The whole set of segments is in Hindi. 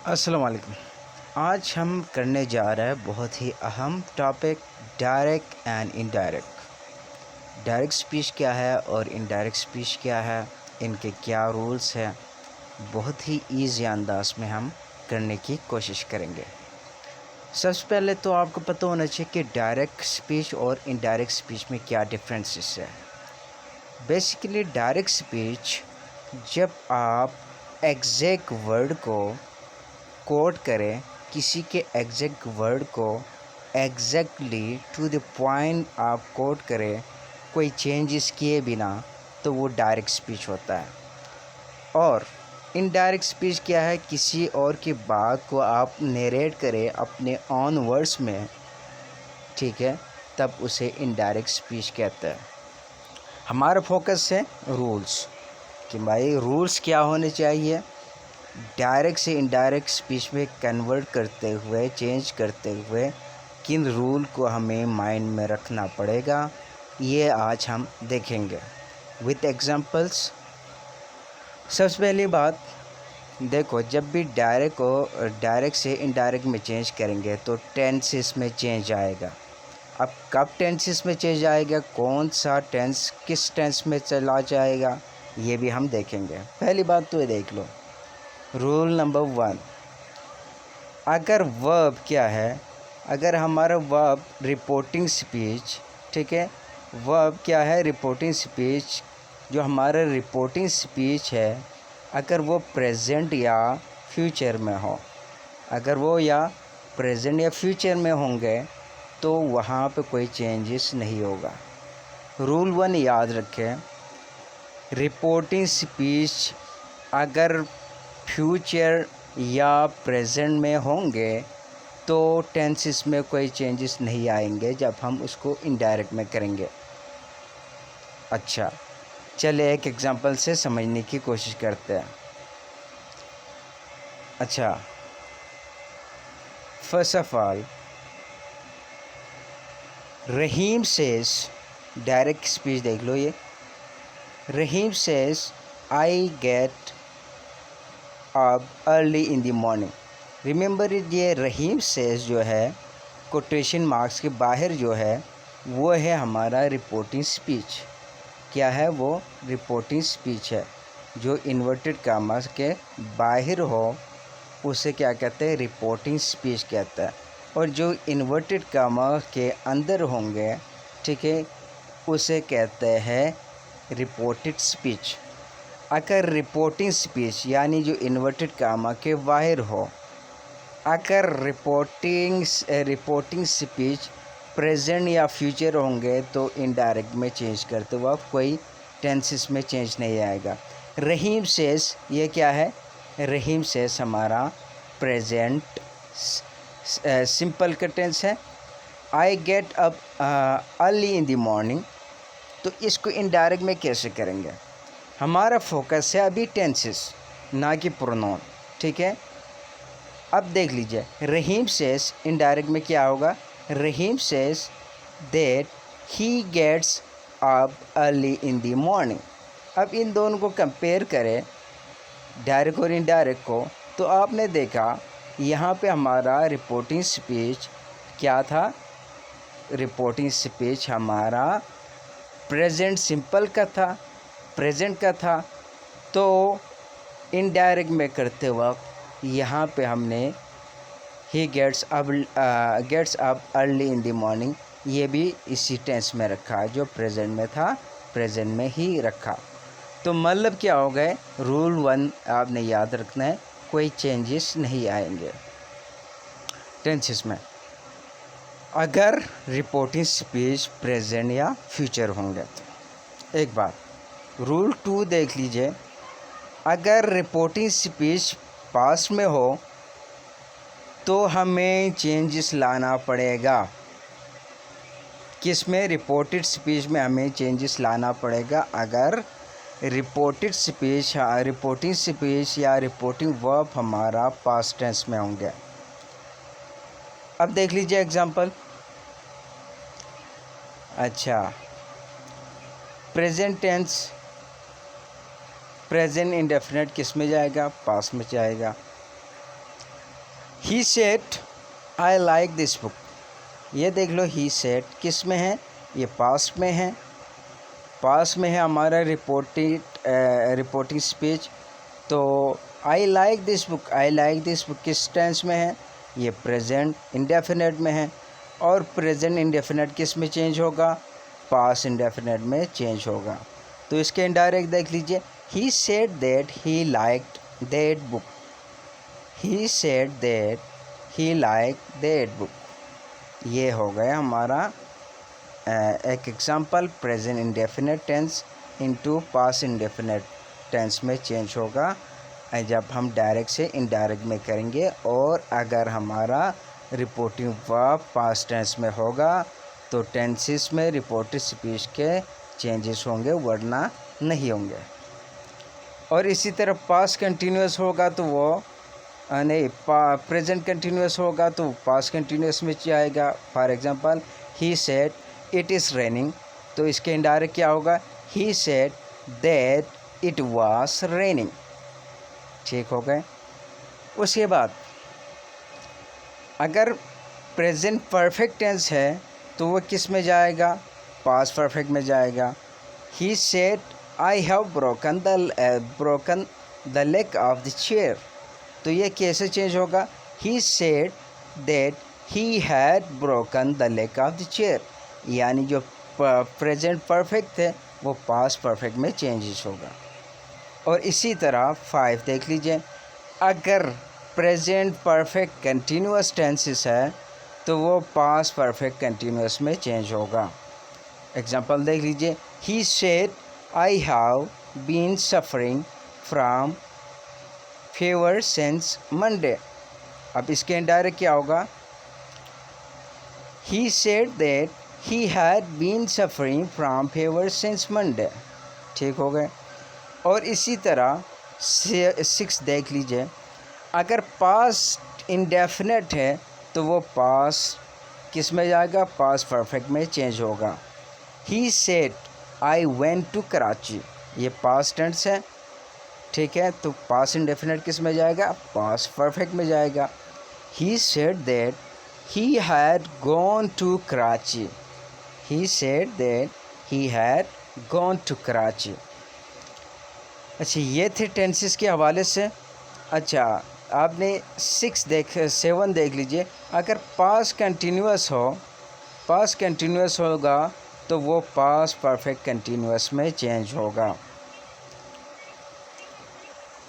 अस्सलाम वालेकुम। आज हम करने जा रहे हैं बहुत ही अहम topic, direct and indirect. Direct speech क्या है और इनडायरेक्ट स्पीच क्या है, इनके क्या रूल्स हैं, बहुत ही ईजी अंदाज में हम करने की कोशिश करेंगे। सबसे पहले तो आपको पता होना चाहिए कि डायरेक्ट स्पीच और इनडायरेक्ट स्पीच में क्या डिफरेंसेस है। बेसिकली डायरेक्ट स्पीच जब आप एग्जैक्ट वर्ड को कोट करें, किसी के एग्जैक्ट वर्ड को एग्जैक्टली टू द पॉइंट आप कोट करें, कोई चेंजेस किए बिना, तो वो डायरेक्ट स्पीच होता है। और इनडायरेक्ट स्पीच क्या है, किसी और की बात को आप नरेट करें अपने ऑन वर्ड्स में, ठीक है, तब उसे इनडायरेक्ट स्पीच कहते हैं। हमारा फोकस है रूल्स कि भाई रूल्स क्या होने चाहिए डायरेक्ट से इनडायरेक्ट स्पीच में कन्वर्ट करते हुए, चेंज करते हुए किन रूल को हमें माइंड में रखना पड़ेगा, ये आज हम देखेंगे विथ एग्जांपल्स। सबसे पहली बात देखो, जब भी डायरेक्ट से इनडायरेक्ट में चेंज करेंगे तो टेंसेस में चेंज आएगा। अब कब टेंसेस में चेंज आएगा, कौन सा टेंस किस टेंस में चला जाएगा, ये भी हम देखेंगे। पहली बात तो ये देख लो, रूल नंबर 1, अगर वर्ब क्या है, अगर हमारा वर्ब रिपोर्टिंग स्पीच, ठीक है, वर्ब क्या है, रिपोर्टिंग स्पीच, जो हमारा रिपोर्टिंग स्पीच है, अगर वो प्रेजेंट या फ्यूचर में हो, अगर वो या प्रेजेंट या फ्यूचर में होंगे तो वहाँ पे कोई चेंजेस नहीं होगा। रूल 1 याद रखें, रिपोर्टिंग स्पीच अगर फ्यूचर या प्रेजेंट में होंगे तो टेंसेस में कोई चेंजेस नहीं आएंगे जब हम उसको इनडायरेक्ट में करेंगे। अच्छा, चले एक एग्जांपल से समझने की कोशिश करते हैं। अच्छा, first of all, Rahim says, direct speech देख लो, ये Rahim says I get up early in the morning. Remember, ये रहीम सेज जो है कोटेशन मार्क्स के बाहर जो है वो है हमारा रिपोर्टिंग स्पीच। क्या है वो? रिपोर्टिंग स्पीच है। जो इन्वर्टेड कामास के बाहर हो उसे क्या कहते हैं? रिपोर्टिंग स्पीच कहता है। और जो इन्वर्टेड कामा के अंदर होंगे, ठीक है, उसे कहते हैं रिपोर्टेड स्पीच। अगर रिपोर्टिंग स्पीच यानी जो इन्वर्टेड कामा के बाहर हो, अगर रिपोर्टिंग स्पीच प्रेजेंट या फ्यूचर होंगे तो इनडायरेक्ट में चेंज करते वक्त कोई टेंसेस में चेंज नहीं आएगा। रहीम सेस, ये क्या है? रहीम सेस हमारा प्रेजेंट सिंपल का टेंस है। आई get up early in the morning, तो इसको इनडायरेक्ट में कैसे करेंगे? हमारा फोकस है अभी टेंसेस, ना कि प्रोनाउन, ठीक है। अब देख लीजिए, रहीम सेस इनडायरेक्ट में क्या होगा? Rahim says that he gets up early in the morning. अब इन दोनों को कंपेयर करें, डायरेक्ट और इनडायरेक्ट को, तो आपने देखा यहाँ पे हमारा रिपोर्टिंग स्पीच क्या था? रिपोर्टिंग स्पीच हमारा प्रेजेंट सिंपल का था, प्रेजेंट का था। तो इनडायरेक्ट में करते वक्त यहाँ पे हमने he gets up early in the morning, ये भी इसी टेंस में रखा, जो प्रेजेंट में था प्रेजेंट में ही रखा। तो मतलब क्या हो गए? रूल 1 आपने याद रखना है, कोई चेंजेस नहीं आएंगे टेंसेस में अगर रिपोर्टिंग स्पीच प्रेजेंट या फ्यूचर होंगे तो। एक बात, रूल 2 देख लीजिए, अगर रिपोर्टिंग स्पीच पास्ट में हो तो हमें चेंजेस लाना पड़ेगा। किस में? रिपोर्टेड स्पीच में हमें चेंजेस लाना पड़ेगा अगर रिपोर्टिंग स्पीच या रिपोर्टिंग वर्ब हमारा पास्ट टेंस में होंगे। अब देख लीजिए एग्जांपल। अच्छा, प्रेजेंट टेंस, प्रेजेंट इंडेफिनिट किस में जाएगा? पास्ट में जाएगा। He said I like this book. ये देख लो, ही सेड किस में है, ये पास्ट में है। पास्ट में है हमारा रिपोर्टिंग स्पीच। तो I like this book, I like this book किस टेंस में है, ये प्रेजेंट इंडेफिनिट में है। और प्रेजेंट इंडेफिनिट किस में चेंज होगा, पास्ट इंडेफिनिट में चेंज होगा। तो इसके इनडायरेक्ट देख लीजिए, he said that he liked that book, he said that he liked that book. ये हो गया हमारा एक example. Present indefinite tense into past indefinite tense में चेंज होगा जब हम डायरेक्ट से इनडायरेक्ट में करेंगे। और अगर हमारा रिपोर्टिंग वर्ब पास्ट टेंस में होगा तो टेंसेस में रिपोर्टेड स्पीच के चेंजेस होंगे, वरना नहीं होंगे। और इसी तरह पास्ट कंटिन्यूस होगा तो वो नहीं, प्रेजेंट कंटिन्यूस होगा तो पास्ट कंटिन्यूस में जाएगा। For example, he said it is raining, तो इसके इनडायरेक्ट क्या होगा, he said that it was raining. ठीक हो गए। उसके बाद अगर प्रेजेंट परफेक्ट टेंस है तो वो किस में जाएगा, पास्ट परफेक्ट में जाएगा। He said I have broken the leg of the chair, तो ये कैसे चेंज होगा, he said that he had broken the leg of the chair. यानी जो प्रेजेंट परफेक्ट है वो पास्ट परफेक्ट में चेंजेस होगा। और इसी तरह 5 देख लीजिए, अगर प्रेजेंट परफेक्ट कंटिन्यूस टेंसेस है तो वो पास्ट परफेक्ट कंटिन्यूस में चेंज होगा। एग्जांपल देख लीजिए, he said I have been suffering from fever since Monday. अब इसके इनडायरेक्ट क्या होगा, he said that he had been suffering from fever since Monday. ठीक हो गए। और इसी तरह 6 देख लीजिए, अगर पास्ट इंडेफिनिट है तो वो पास्ट किस में जाएगा, पास्ट परफेक्ट में चेंज होगा। He said I went to Karachi, ये पास्ट टेंस है। ठीक है, तो पास्ट इंडेफिनिट किस में जाएगा, पास्ट परफेक्ट में जाएगा। He said that he had gone to Karachi, he said that he had gone to Karachi. अच्छा, ये थे टेंसेस के हवाले से। अच्छा, आपने 7 देख लीजिए, अगर पास्ट कंटिन्यूस होगा तो वो पास्ट परफेक्ट कंटिन्यूस में चेंज होगा।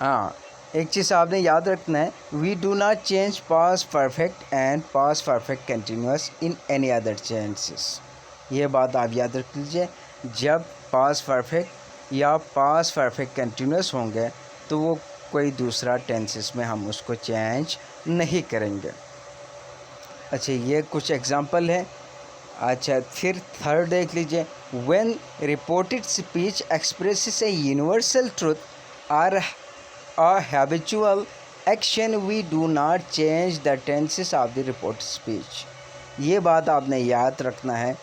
हाँ, एक चीज़ आपने याद रखना है, we do not change past perfect and past perfect continuous in any other tenses. ये बात आप याद रख लीजिए, जब पास्ट परफेक्ट या पास्ट परफेक्ट कंटिन्यूस होंगे तो वो कोई दूसरा टेंसेस में हम उसको चेंज नहीं करेंगे। अच्छा, ये कुछ एग्जांपल है। अच्छा, फिर 3 देख लीजिए, when reported speech expresses a universal truth or a habitual action we do not change the tenses of the reported speech. ये बात आपने याद रखना है,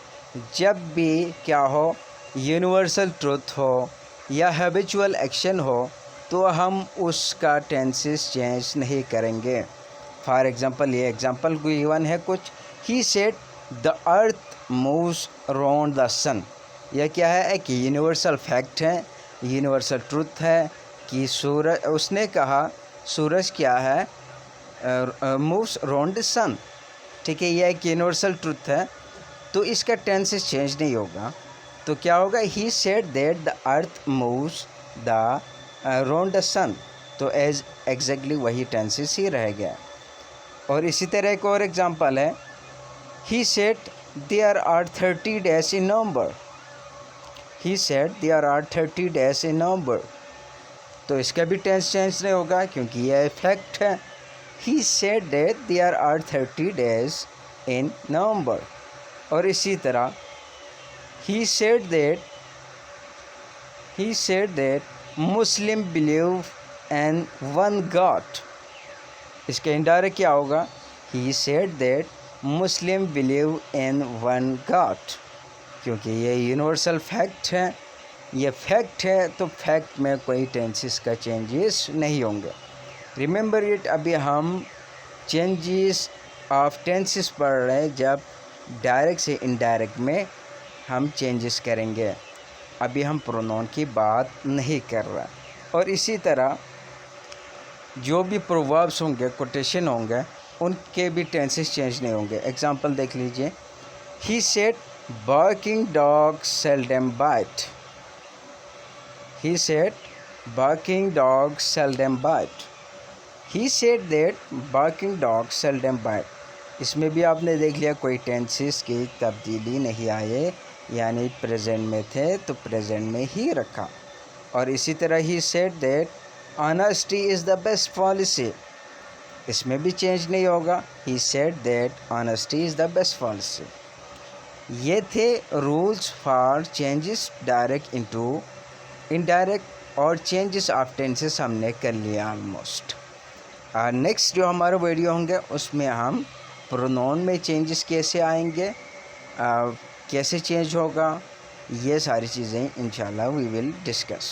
जब भी क्या हो, यूनिवर्सल ट्रुथ हो या हैबिचुअल एक्शन हो तो हम उसका टेंसेस चेंज नहीं करेंगे। फॉर एग्जांपल, ये एग्जांपल गिवन है कुछ, he said the earth moves around the sun. यह क्या है, एक यूनिवर्सल फैक्ट है, यूनिवर्सल ट्रुथ है कि सूरज, उसने कहा सूरज क्या है, मूव्स अराउंड द सन। ठीक है, यह एक यूनिवर्सल ट्रुथ है, तो इसका टेंसेस चेंज नहीं होगा। तो क्या होगा, he said that the earth moves the around the sun, तो एज एग्जैक्टली वही टेंसेस ही रह गया। और इसी तरह एक और एग्जांपल है, he said there are 30 days in November, he said there are 30 days in November, तो इसका भी टेंस चेंज नहीं होगा क्योंकि यह फैक्ट है। He said that there are 30 days in November. और इसी तरह he said that Muslim believe in one God। इसका इनडायरेक्ट क्या होगा, he said that Muslim believe in one God, क्योंकि ये यूनिवर्सल फैक्ट है, ये फैक्ट है तो फैक्ट में कोई टेंसेस का चेंजेस नहीं होंगे। रिमेंबर इट, अभी हम चेंजेस ऑफ टेंसेस पढ़ रहे हैं, जब डायरेक्ट से इनडायरेक्ट में हम चेंजेस करेंगे। अभी हम प्रोनाउन की बात नहीं कर रहे। और इसी तरह जो भी प्रोवर्ब्स होंगे, कोटेशन होंगे, उनके भी टेंसेस चेंज नहीं होंगे। एग्जांपल देख लीजिए, he said barking dogs seldom bite. He said barking dogs seldom bite. He said that barking dogs seldom bite. इसमें भी आपने देख लिया कोई टेंसेस की तब्दीली नहीं आए, यानी प्रेजेंट में थे तो प्रेजेंट में ही रखा। और इसी तरह ही said that honesty is the best policy, इसमें भी चेंज नहीं होगा। He said that honesty is the best policy. ये थे rules for changes direct into indirect, और चेंजेस ऑफ टेंसेस हमने कर लिया ऑलमोस्ट। नेक्स्ट जो हमारे वीडियो होंगे उसमें हम प्रोनाउन में चेंजेस कैसे आएंगे, कैसे चेंज होगा, ये सारी चीज़ें इंशाल्लाह वी विल डिस्कस।